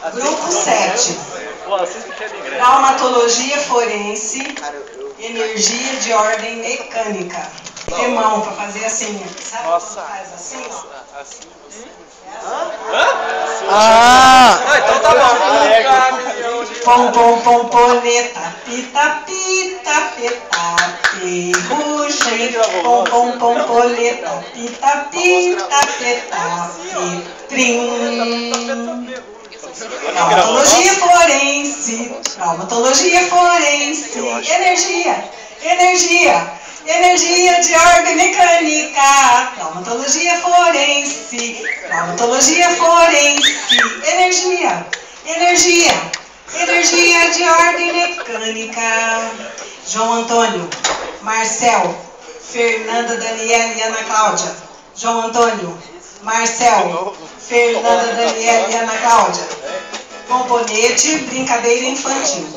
Grupo 7. Traumatologia forense, energia de ordem mecânica. Remão para fazer assim. Sabe quando faz assim? Então tá bom. Pom, pom, pomponeta, pita, pita, peta, ferrugem. Pom, pom, pomponeta, pita, pita, peta, petrim. Traumatologia forense, traumatologia forense, energia de ordem mecânica, traumatologia forense, energia de ordem mecânica. João Antônio, Marcel, Fernanda, Daniela e Ana Cláudia. João Antônio, Marcel, Fernanda, Daniela e Ana Cláudia. Componente, brincadeira infantil.